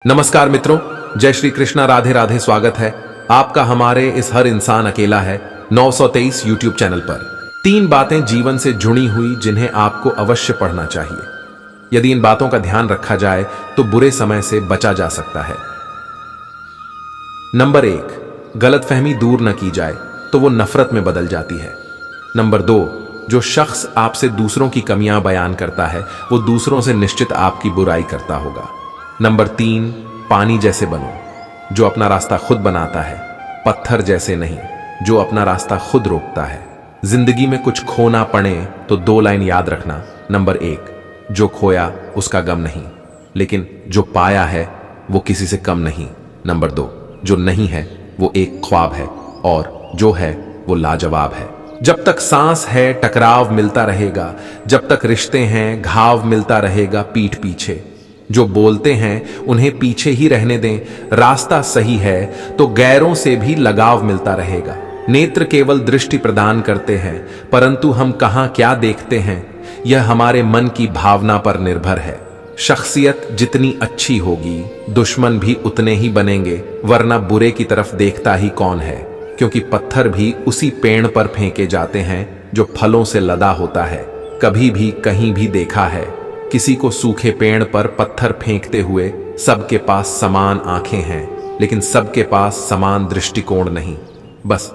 नमस्कार मित्रों, जय श्री कृष्णा, राधे राधे। स्वागत है आपका हमारे इस हर इंसान अकेला है 923 यूट्यूब चैनल पर। 3 बातें जीवन से जुड़ी हुई जिन्हें आपको अवश्य पढ़ना चाहिए। यदि इन बातों का ध्यान रखा जाए तो बुरे समय से बचा जा सकता है। नंबर 1, गलतफहमी दूर न की जाए तो वो नफरत में बदल जाती है। नंबर 2, जो शख्स आपसे दूसरों की कमियां बयान करता है वो दूसरों से निश्चित आपकी बुराई करता होगा। नंबर 3, पानी जैसे बनो, जो अपना रास्ता खुद बनाता है, पत्थर जैसे नहीं, जो अपना रास्ता खुद रोकता है। जिंदगी में कुछ खोना पड़े तो 2 लाइन याद रखना। नंबर 1, जो खोया उसका गम नहीं, लेकिन जो पाया है वो किसी से कम नहीं। नंबर 2, जो नहीं है वो एक ख्वाब है और जो है वो लाजवाब है। जब तक सांस है टकराव मिलता रहेगा, जब तक रिश्ते हैं घाव मिलता रहेगा पीठ पीछे। जो बोलते हैं उन्हें पीछे ही रहने दें, रास्ता सही है तो गैरों से भी लगाव मिलता रहेगा। नेत्र केवल दृष्टि प्रदान करते हैं, परंतु हम कहां क्या देखते हैं यह हमारे मन की भावना पर निर्भर है। शख्सियत जितनी अच्छी होगी दुश्मन भी उतने ही बनेंगे, वरना बुरे की तरफ देखता ही कौन है। क्योंकि पत्थर भी उसी पेड़ पर फेंके जाते हैं जो फलों से लदा होता है। कभी भी कहीं भी देखा है किसी को सूखे पेड़ पर पत्थर फेंकते हुए? सबके पास समान आंखें हैं, लेकिन सबके पास समान दृष्टिकोण नहीं। बस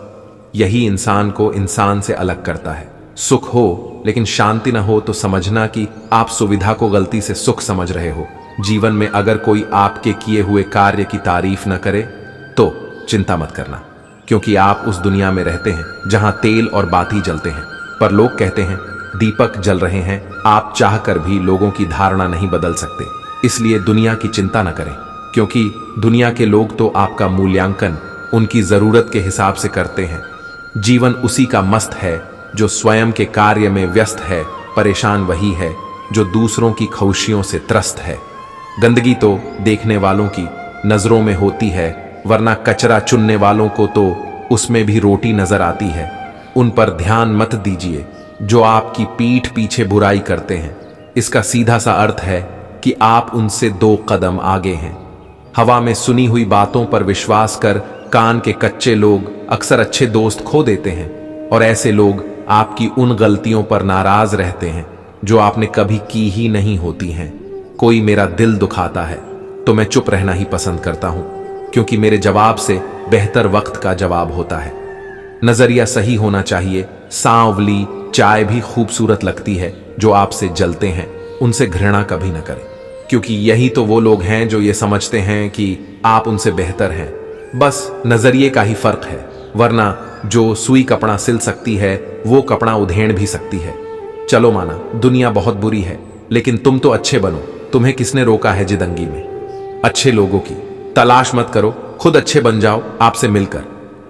यही इंसान को इंसान से अलग करता है। सुख हो लेकिन शांति न हो तो समझना कि आप सुविधा को गलती से सुख समझ रहे हो। जीवन में अगर कोई आपके किए हुए कार्य की तारीफ न करे तो चिंता मत करना, क्योंकि आप उस दुनिया में रहते हैं जहां तेल और बाती जलते हैं, पर लोग कहते हैं दीपक जल रहे हैं। आप चाहकर भी लोगों की धारणा नहीं बदल सकते, इसलिए दुनिया की चिंता न करें, क्योंकि दुनिया के लोग तो आपका मूल्यांकन उनकी जरूरत के हिसाब से करते हैं। जीवन उसी का मस्त है जो स्वयं के कार्य में व्यस्त है। परेशान वही है जो दूसरों की खुशियों से त्रस्त है। गंदगी तो देखने वालों की नजरों में होती है, वरना कचरा चुनने वालों को तो उसमें भी रोटी नजर आती है। उन पर ध्यान मत दीजिए जो आपकी पीठ पीछे बुराई करते हैं। इसका सीधा सा अर्थ है कि आप उनसे 2 कदम आगे हैं। हवा में सुनी हुई बातों पर विश्वास कर कान के कच्चे लोग अक्सर अच्छे दोस्त खो देते हैं, और ऐसे लोग आपकी उन गलतियों पर नाराज रहते हैं जो आपने कभी की ही नहीं होती हैं। कोई मेरा दिल दुखाता है तो मैं चुप रहना ही पसंद करता हूं, क्योंकि मेरे जवाब से बेहतर वक्त का जवाब होता है। नजरिया सही होना चाहिए। सांवली चाय भी खूबसूरत लगती है। जो आपसे जलते हैं उनसे घृणा कभी न करें, क्योंकि यही तो वो लोग हैं जो ये समझते हैं कि आप उनसे बेहतर हैं। बस नजरिए का ही फर्क है, वरना जो सुई कपड़ा सिल सकती है वो कपड़ा उधेड़ भी सकती है। चलो माना दुनिया बहुत बुरी है, लेकिन तुम तो अच्छे बनो। तुम्हें किसने रोका है जिंदगी में? अच्छे लोगों की तलाश मत करो, खुद अच्छे बन जाओ आपसे मिलकर।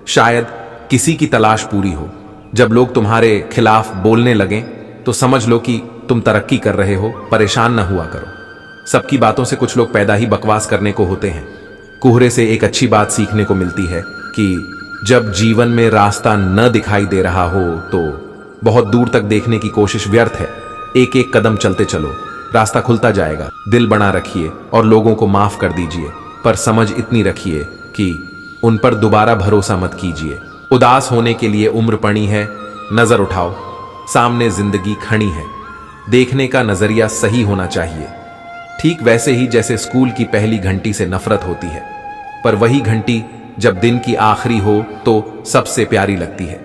शायद किसी की तलाश पूरी हो। जब लोग तुम्हारे खिलाफ बोलने लगें तो समझ लो कि तुम तरक्की कर रहे हो। परेशान न हुआ करो। सबकी बातों से कुछ लोग पैदा ही बकवास करने को होते हैं। कोहरे से एक अच्छी बात सीखने को मिलती है कि जब जीवन में रास्ता न दिखाई दे रहा हो तो बहुत दूर तक देखने की कोशिश व्यर्थ है। एक एक कदम चलते चलो, रास्ता खुलता जाएगा। दिल बना रखिए और लोगों को माफ कर दीजिए, पर समझ इतनी रखिए कि उन पर दोबारा भरोसा मत कीजिए। उदास होने के लिए उम्र पड़ी है, नजर उठाओ, सामने जिंदगी खड़ी है। देखने का नजरिया सही होना चाहिए। ठीक वैसे ही जैसे स्कूल की पहली घंटी से नफरत होती है, पर वही घंटी जब दिन की आखिरी हो तो सबसे प्यारी लगती है।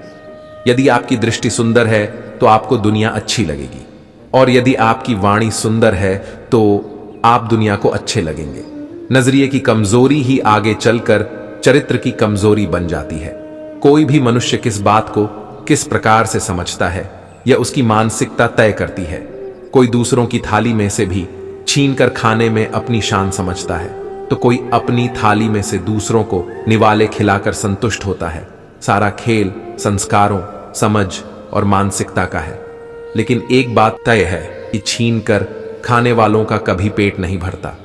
यदि आपकी दृष्टि सुंदर है तो आपको दुनिया अच्छी लगेगी, और यदि आपकी वाणी सुंदर है तो आप दुनिया को अच्छे लगेंगे। नजरिए की कमजोरी ही आगे चलकर चरित्र की कमजोरी बन जाती है। कोई भी मनुष्य किस बात को किस प्रकार से समझता है यह उसकी मानसिकता तय करती है। कोई दूसरों की थाली में से भी छीन कर खाने में अपनी शान समझता है, तो कोई अपनी थाली में से दूसरों को निवाले खिलाकर संतुष्ट होता है। सारा खेल संस्कारों, समझ और मानसिकता का है। लेकिन एक बात तय है कि छीन कर खाने वालों का कभी पेट नहीं भरता,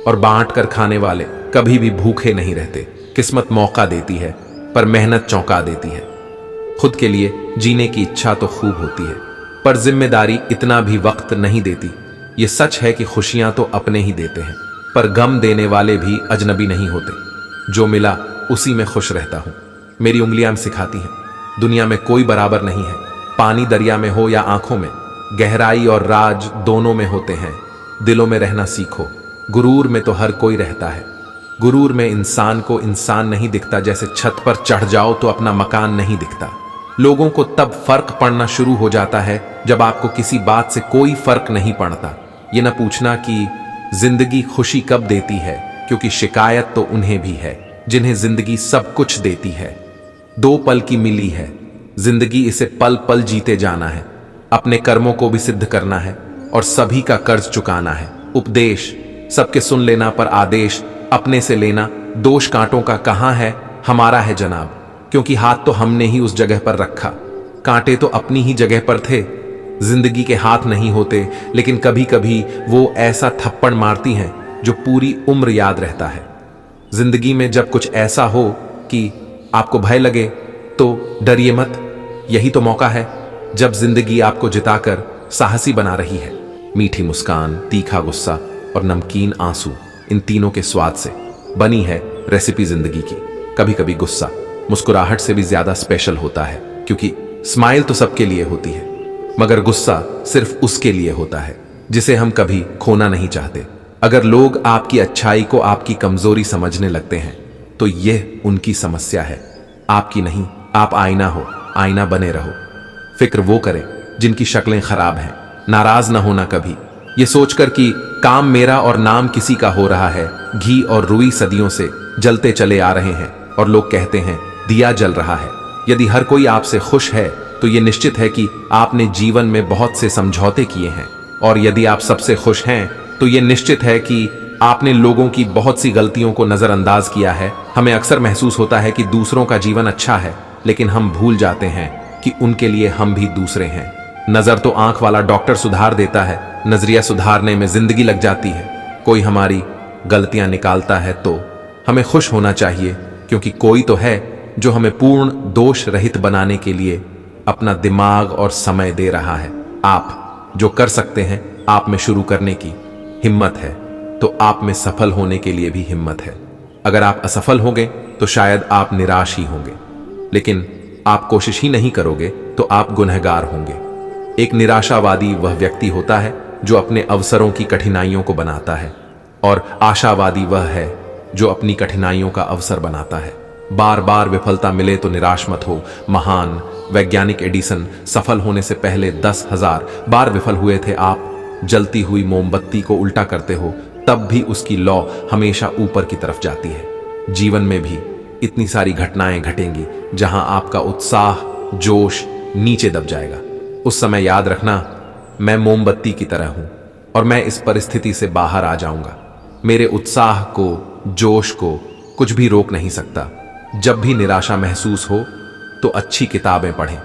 और बांट कर खाने वाले कभी भी भूखे नहीं रहते। किस्मत मौका देती है पर मेहनत चौंका देती है। खुद के लिए जीने की इच्छा तो खूब होती है, पर जिम्मेदारी इतना भी वक्त नहीं देती। ये सच है कि खुशियां तो अपने ही देते हैं, पर गम देने वाले भी अजनबी नहीं होते। जो मिला उसी में खुश रहता हूं। मेरी उंगलियां सिखाती हैं, दुनिया में कोई बराबर नहीं है। पानी दरिया में हो या आंखों में, गहराई और राज दोनों में होते हैं। दिलों में रहना सीखो। गुरूर में तो हर कोई रहता है। गुरूर में इंसान को इंसान नहीं दिखता। जैसे छत पर चढ़ जाओ तो अपना मकान नहीं दिखता। लोगों को तब फर्क पड़ना शुरू हो जाता है जब आपको किसी बात से कोई फर्क नहीं पड़ता। ये न पूछना कि जिंदगी खुशी कब देती है, क्योंकि शिकायत तो उन्हें भी है जिन्हें जिंदगी सब कुछ देती है। 2 पल की मिली है जिंदगी, इसे पल पल जीते जाना है। अपने कर्मों को भी सिद्ध करना है और सभी का कर्ज चुकाना है। उपदेश सबके सुन लेना पर आदेश अपने से लेना। दोष कांटों का कहां है, हमारा है जनाब, क्योंकि हाथ तो हमने ही उस जगह पर रखा। कांटे तो अपनी ही जगह पर थे। जिंदगी के हाथ नहीं होते, लेकिन कभी कभी वो ऐसा थप्पड़ मारती हैं जो पूरी उम्र याद रहता है। जिंदगी में जब कुछ ऐसा हो कि आपको भय लगे तो डरिए मत। यही तो मौका है जब जिंदगी आपको जिताकर साहसी बना रही है। मीठी मुस्कान, तीखा गुस्सा और नमकीन आंसू, इन तीनों के स्वाद से बनी है रेसिपी जिंदगी की। कभी कभी गुस्सा मुस्कुराहट से भी ज्यादा स्पेशल होता है, क्योंकि स्माइल तो सबके लिए होती है, मगर गुस्सा सिर्फ उसके लिए होता है जिसे हम कभी खोना नहीं चाहते। अगर लोग आपकी अच्छाई को आपकी कमजोरी समझने लगते हैं तो यह उनकी समस्या है, आपकी नहीं। आप आईना हो, आईना बने रहो। फिक्र वो करें जिनकी शक्लें खराब हैं। नाराज ना होना कभी, ये सोचकर कि काम मेरा और नाम किसी का हो रहा है। घी और रुई सदियों से जलते चले आ रहे हैं और लोग कहते हैं दिया जल रहा है। यदि हर कोई आपसे खुश है तो ये निश्चित है कि आपने जीवन में बहुत से समझौते किए हैं, और यदि आप सबसे खुश हैं तो ये निश्चित है कि आपने लोगों की बहुत सी गलतियों को नजरअंदाज किया है। हमें अक्सर महसूस होता है कि दूसरों का जीवन अच्छा है, लेकिन हम भूल जाते हैं कि उनके लिए हम भी दूसरे हैं। नजर तो आंख वाला डॉक्टर सुधार देता है, नजरिया सुधारने में जिंदगी लग जाती है। कोई हमारी गलतियां निकालता है तो हमें खुश होना चाहिए, क्योंकि कोई तो है जो हमें पूर्ण दोष रहित बनाने के लिए अपना दिमाग और समय दे रहा है। आप जो कर सकते हैं, आप में शुरू करने की हिम्मत है तो आप में सफल होने के लिए भी हिम्मत है। अगर आप असफल होंगे तो शायद आप निराश ही होंगे, लेकिन आप कोशिश ही नहीं करोगे तो आप गुनहगार होंगे। एक निराशावादी वह व्यक्ति होता है जो अपने अवसरों की कठिनाइयों को बनाता है, और आशावादी वह है जो अपनी कठिनाइयों का अवसर बनाता है। बार बार विफलता मिले तो निराश मत हो। महान वैज्ञानिक एडिसन सफल होने से पहले 10,000 बार विफल हुए थे। आप जलती हुई मोमबत्ती को उल्टा करते हो तब भी उसकी लौ हमेशा ऊपर की तरफ जाती है। जीवन में भी इतनी सारी घटनाएं घटेंगी जहां आपका उत्साह, जोश नीचे दब जाएगा। उस समय याद रखना, मैं मोमबत्ती की तरह हूं और मैं इस परिस्थिति से बाहर आ जाऊंगा। मेरे उत्साह को, जोश को कुछ भी रोक नहीं सकता। जब भी निराशा महसूस हो तो अच्छी किताबें पढ़ें।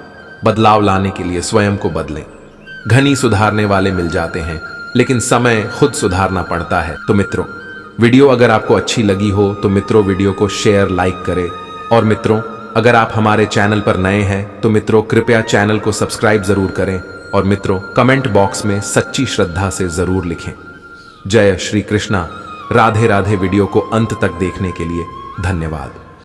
बदलाव लाने के लिए स्वयं को बदलें। घनी सुधारने वाले मिल जाते हैं, लेकिन समय खुद सुधारना पड़ता है। तो मित्रों, वीडियो अगर आपको अच्छी लगी हो तो मित्रों वीडियो को शेयर, लाइक करें। और मित्रों, अगर आप हमारे चैनल पर नए हैं तो मित्रों कृपया चैनल को सब्सक्राइब जरूर करें। और मित्रों, कमेंट बॉक्स में सच्ची श्रद्धा से जरूर लिखें। जय श्री कृष्णा। राधे राधे। वीडियो को अंत तक देखने के लिए धन्यवाद।